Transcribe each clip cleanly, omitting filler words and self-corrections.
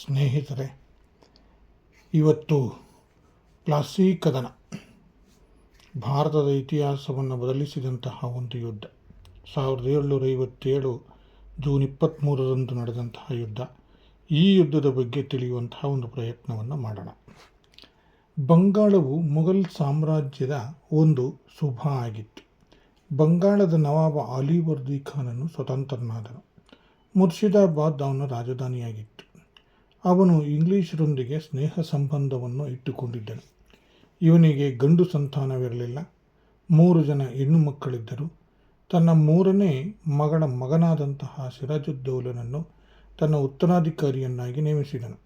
ಸ್ನೇಹಿತರೆ, ಇವತ್ತು ಪ್ಲಾಸಿ ಕದನ ಭಾರತದ ಇತಿಹಾಸವನ್ನು ಬದಲಿಸಿದಂತಹ ಒಂದು ಯುದ್ಧ. 1757 ಜೂನ್ 23ರಂದು ನಡೆದಂತಹ ಯುದ್ಧ. ಈ ಯುದ್ಧದ ಬಗ್ಗೆ ತಿಳಿಯುವಂತಹ ಒಂದು ಪ್ರಯತ್ನವನ್ನು ಮಾಡೋಣ. ಬಂಗಾಳವು ಮೊಘಲ್ ಸಾಮ್ರಾಜ್ಯದ ಒಂದು ಸುಭ ಆಗಿತ್ತು. ಬಂಗಾಳದ ನವಾಬ ಅಲಿವರ್ದಿ ಖಾನನು ಸ್ವತಂತ್ರನಾದನು. ಮುರ್ಷಿದಾಬಾದ್ ಅವನ ರಾಜಧಾನಿಯಾಗಿತ್ತು. ಅವನು ಇಂಗ್ಲಿಷರೊಂದಿಗೆ ಸ್ನೇಹ ಸಂಬಂಧವನ್ನು ಇಟ್ಟುಕೊಂಡಿದ್ದನು. ಇವನಿಗೆ ಗಂಡು ಸಂತಾನವಿರಲಿಲ್ಲ. 3 ಜನ ಹೆಣ್ಣು ಮಕ್ಕಳಿದ್ದರು. ತನ್ನ 3ನೇ ಮಗಳ ಮಗನಾದಂತಹ ಸಿರಾಜುದ್ದೌಲನನ್ನು ತನ್ನ ಉತ್ತರಾಧಿಕಾರಿಯನ್ನಾಗಿ ನೇಮಿಸಿದನು.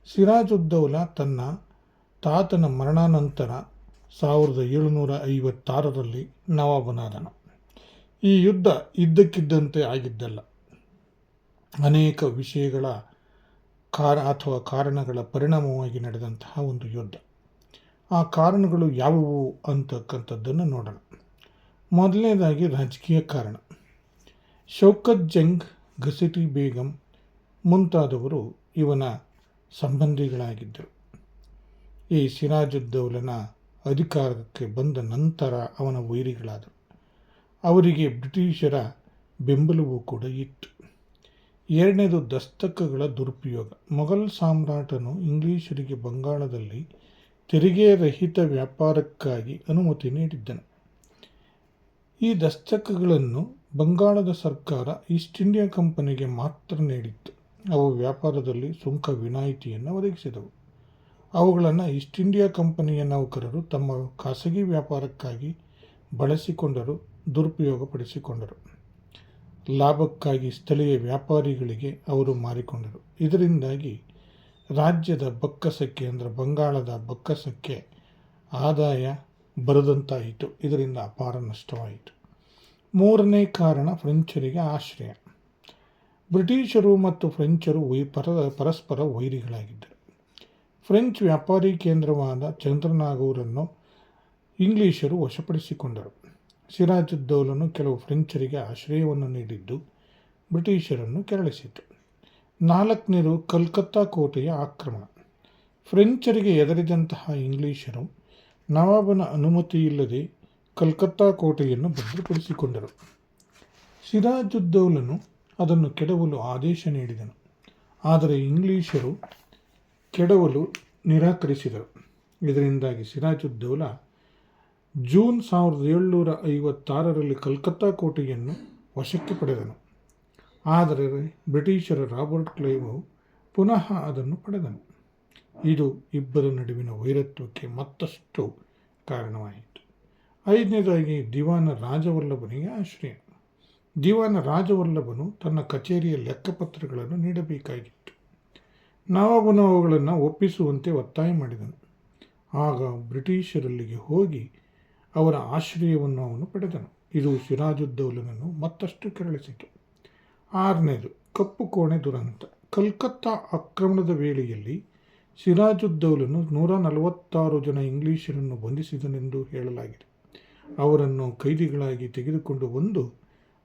ಸಿರಾಜುದ್ದೌಲ ತನ್ನ ತಾತನ ಮರಣಾನಂತರ 1756ರಲ್ಲಿ ನವಾಬನಾದನು. ಈ ಯುದ್ಧ ಇದ್ದಕ್ಕಿದ್ದಂತೆ ಆಗಿದ್ದಲ್ಲ. ಅನೇಕ ವಿಷಯಗಳ ಕಾರಣಗಳ ಪರಿಣಾಮವಾಗಿ ನಡೆದಂತಹ ಒಂದು ಯುದ್ಧ. ಆ ಕಾರಣಗಳು ಯಾವುವು ಅಂತಕ್ಕಂಥದ್ದನ್ನು ನೋಡೋಣ. ಮೊದಲನೇದಾಗಿ ರಾಜಕೀಯ ಕಾರಣ. ಶೌಕತ್ ಜಂಗ್, ಘಸೀಟಿ ಬೇಗಂ ಮುಂತಾದವರು ಇವನ ಸಂಬಂಧಿಗಳಾಗಿದ್ದರು. ಈ ಸಿರಾಜುದ್ದೌಲನ ಅಧಿಕಾರಕ್ಕೆ ಬಂದ ನಂತರ ಅವನ ವೈರಿಗಳಾದರು. ಅವರಿಗೆ ಬ್ರಿಟಿಷರ ಬೆಂಬಲವೂ ಕೂಡ ಇತ್ತು. ಎರಡನೇದು ದಸ್ತಕಗಳ ದುರುಪಯೋಗ. ಮೊಘಲ್ ಸಾಮ್ರಾಟನು ಇಂಗ್ಲಿಷರಿಗೆ ಬಂಗಾಳದಲ್ಲಿ ತೆರಿಗೆ ರಹಿತ ವ್ಯಾಪಾರಕ್ಕಾಗಿ ಅನುಮತಿ ನೀಡಿದ್ದನು. ಈ ದಸ್ತಕಗಳನ್ನು ಬಂಗಾಳದ ಸರ್ಕಾರ ಈಸ್ಟ್ ಇಂಡಿಯಾ ಕಂಪನಿಗೆ ಮಾತ್ರ ನೀಡಿತ್ತು. ಅವು ವ್ಯಾಪಾರದಲ್ಲಿ ಸುಂಕ ವಿನಾಯಿತಿಯನ್ನು ಒದಗಿಸಿದವು. ಅವುಗಳನ್ನು ಈಸ್ಟ್ ಇಂಡಿಯಾ ಕಂಪನಿಯ ನೌಕರರು ತಮ್ಮ ಖಾಸಗಿ ವ್ಯಾಪಾರಕ್ಕಾಗಿ ಬಳಸಿಕೊಂಡರು, ದುರುಪಯೋಗಪಡಿಸಿಕೊಂಡರು. ಲಾಭಕ್ಕಾಗಿ ಸ್ಥಳೀಯ ವ್ಯಾಪಾರಿಗಳಿಗೆ ಅವರು ಮಾರಿಕೊಂಡರು. ಇದರಿಂದಾಗಿ ರಾಜ್ಯದ ಬೊಕ್ಕಸಕ್ಕೆ ಬಂಗಾಳದ ಬೊಕ್ಕಸಕ್ಕೆ ಆದಾಯ ಬರದಂತಾಯಿತು. ಇದರಿಂದ ಅಪಾರ ನಷ್ಟವಾಯಿತು. 3ನೇ ಕಾರಣ ಫ್ರೆಂಚರಿಗೆ ಆಶ್ರಯ. ಬ್ರಿಟಿಷರು ಮತ್ತು ಫ್ರೆಂಚರು ಪರಸ್ಪರ ವೈರಿಗಳಾಗಿದ್ದರು. ಫ್ರೆಂಚ್ ವ್ಯಾಪಾರಿ ಕೇಂದ್ರವಾದ ಚಂದ್ರನಾಗೂರನ್ನು ಇಂಗ್ಲಿಷರು ವಶಪಡಿಸಿಕೊಂಡರು. ಸಿರಾಜುದ್ದೌಲನು ಕೆಲವು ಫ್ರೆಂಚರಿಗೆ ಆಶ್ರಯವನ್ನು ನೀಡಿದ್ದು ಬ್ರಿಟಿಷರನ್ನು ಕೆರಳಿಸಿತು. 4ನೇದು ಕಲ್ಕತ್ತಾ ಕೋಟೆಯ ಆಕ್ರಮಣ. ಫ್ರೆಂಚರಿಗೆ ಎದುರಿದಂತಹ ಇಂಗ್ಲಿಷರು ನವಾಬನ ಅನುಮತಿಯಿಲ್ಲದೆ ಕಲ್ಕತ್ತಾ ಕೋಟೆಯನ್ನು ಭದ್ರಪಡಿಸಿಕೊಂಡರು. ಸಿರಾಜುದ್ದೌಲನು ಅದನ್ನು ಕೆಡವಲು ಆದೇಶ ನೀಡಿದನು. ಆದರೆ ಇಂಗ್ಲಿಷರು ಕೆಡವಲು ನಿರಾಕರಿಸಿದರು. ಇದರಿಂದಾಗಿ ಸಿರಾಜುದ್ದೌಲ ಜೂನ್ 1756ರಲ್ಲಿ ಕಲ್ಕತ್ತಾ ಕೋಟೆಯನ್ನು ವಶಕ್ಕೆ ಪಡೆದನು. ಆದರೆ ಬ್ರಿಟಿಷರ ರಾಬರ್ಟ್ ಕ್ಲೈವ್ ಪುನಃ ಅದನ್ನು ಪಡೆದನು. ಇದು ಇಬ್ಬರ ನಡುವಿನ ವೈರತ್ವಕ್ಕೆ ಮತ್ತಷ್ಟು ಕಾರಣವಾಯಿತು. 5ನೇದಾಗಿ ದಿವಾನ ರಾಜವಲ್ಲಭನಿಗೆ ಆಶ್ರಯ. ದಿವಾನ ರಾಜವಲ್ಲಭನು ತನ್ನ ಕಚೇರಿಯ ಲೆಕ್ಕಪತ್ರಗಳನ್ನು ನೀಡಬೇಕಾಗಿತ್ತು. ನವಾಬನು ಅವುಗಳನ್ನು ಒಪ್ಪಿಸುವಂತೆ ಒತ್ತಾಯ ಮಾಡಿದನು. ಆಗ ಬ್ರಿಟಿಷರಲ್ಲಿಗೆ ಹೋಗಿ ಅವರ ಆಶ್ರಯವನ್ನು ಅವನು ಪಡೆದನು. ಇದು ಸಿರಾಜುದ್ದೌಲನನ್ನು ಮತ್ತಷ್ಟು ಕೆರಳಿಸಿತು. 6ನೇದು ಕಪ್ಪು ಕೋಣೆ ದುರಂತ. ಕಲ್ಕತ್ತಾ ಆಕ್ರಮಣದ ವೇಳೆಯಲ್ಲಿ ಸಿರಾಜುದ್ದೌಲನು 146 ಜನ ಇಂಗ್ಲಿಷರನ್ನು ಬಂಧಿಸಿದನೆಂದು ಹೇಳಲಾಗಿದೆ. ಅವರನ್ನು ಕೈದಿಗಳಾಗಿ ತೆಗೆದುಕೊಂಡು ಬಂದು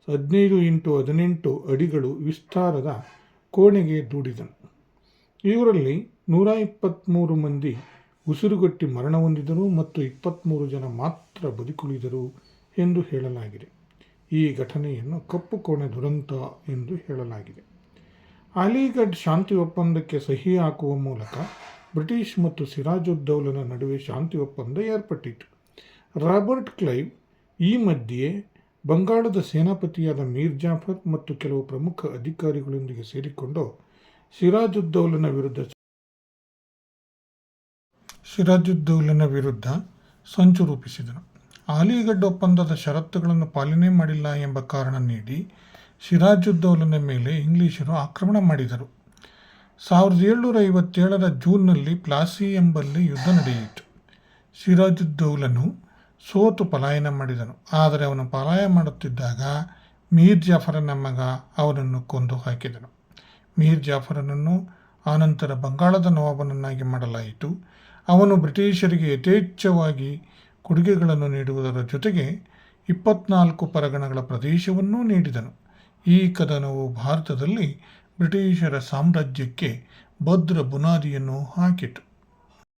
15x18 ಅಡಿಗಳು ವಿಸ್ತಾರದ ಕೋಣೆಗೆ ದೂಡಿದನು. ಇವರಲ್ಲಿ 123 ಮಂದಿ ಉಸಿರುಗಟ್ಟಿ ಮರಣ ಹೊಂದಿದರು ಮತ್ತು 23 ಜನ ಮಾತ್ರ ಬದುಕುಳಿದರು ಎಂದು ಹೇಳಲಾಗಿದೆ. ಈ ಘಟನೆಯನ್ನು ಕಪ್ಪು ಕೋಣೆ ದುರಂತ ಎಂದು ಹೇಳಲಾಗಿದೆ. ಅಲಿಗಢ್ ಶಾಂತಿ ಒಪ್ಪಂದಕ್ಕೆ ಸಹಿ ಹಾಕುವ ಮೂಲಕ ಬ್ರಿಟಿಷ್ ಮತ್ತು ಸಿರಾಜುದ್ದೌಲನ ನಡುವೆ ಶಾಂತಿ ಒಪ್ಪಂದ ಏರ್ಪಟ್ಟಿತು. ರಾಬರ್ಟ್ ಕ್ಲೈವ್ ಈ ಮಧ್ಯೆ ಬಂಗಾಳದ ಸೇನಾಪತಿಯಾದ ಮೀರ್ ಜಾಫರ್ ಮತ್ತು ಕೆಲವು ಪ್ರಮುಖ ಅಧಿಕಾರಿಗಳೊಂದಿಗೆ ಸೇರಿಕೊಂಡು ಸಿರಾಜುದ್ದೌಲನ ವಿರುದ್ಧ ಸಂಚು ರೂಪಿಸಿದನು. ಅಲಿಗಢ್ ಒಪ್ಪಂದದ ಷರತ್ತುಗಳನ್ನು ಪಾಲನೆ ಮಾಡಿಲ್ಲ ಎಂಬ ಕಾರಣ ನೀಡಿ ಸಿರಾಜುದ್ದೌಲನ ಮೇಲೆ ಇಂಗ್ಲಿಷರು ಆಕ್ರಮಣ ಮಾಡಿದರು. 1757ರ ಜೂನ್ನಲ್ಲಿ ಪ್ಲಾಸಿ ಎಂಬಲ್ಲಿ ಯುದ್ಧ ನಡೆಯಿತು. ಸಿರಾಜುದ್ದೌಲನು ಸೋತು ಪಲಾಯನ ಮಾಡಿದನು. ಆದರೆ ಅವನು ಪಲಾಯನ ಮಾಡುತ್ತಿದ್ದಾಗ ಮೀರ್ ಜಾಫರನ ಮಗ ಅವನನ್ನು ಕೊಂದು ಹಾಕಿದನು. ಮೀರ್ ಜಾಫರನನ್ನು ಆನಂತರ ಬಂಗಾಳದ ನವಾಬನನ್ನಾಗಿ ಮಾಡಲಾಯಿತು. ಅವನು ಬ್ರಿಟಿಷರಿಗೆ ಯಥೇಚ್ಛವಾಗಿ ಕೊಡುಗೆಗಳನ್ನು ನೀಡುವುದರ ಜೊತೆಗೆ 24 ಪರಗಣಗಳ ಪ್ರದೇಶವನ್ನೂ ನೀಡಿದನು. ಈ ಕದನವು ಭಾರತದಲ್ಲಿ ಬ್ರಿಟಿಷರ ಸಾಮ್ರಾಜ್ಯಕ್ಕೆ ಭದ್ರ ಬುನಾದಿಯನ್ನು ಹಾಕಿತು.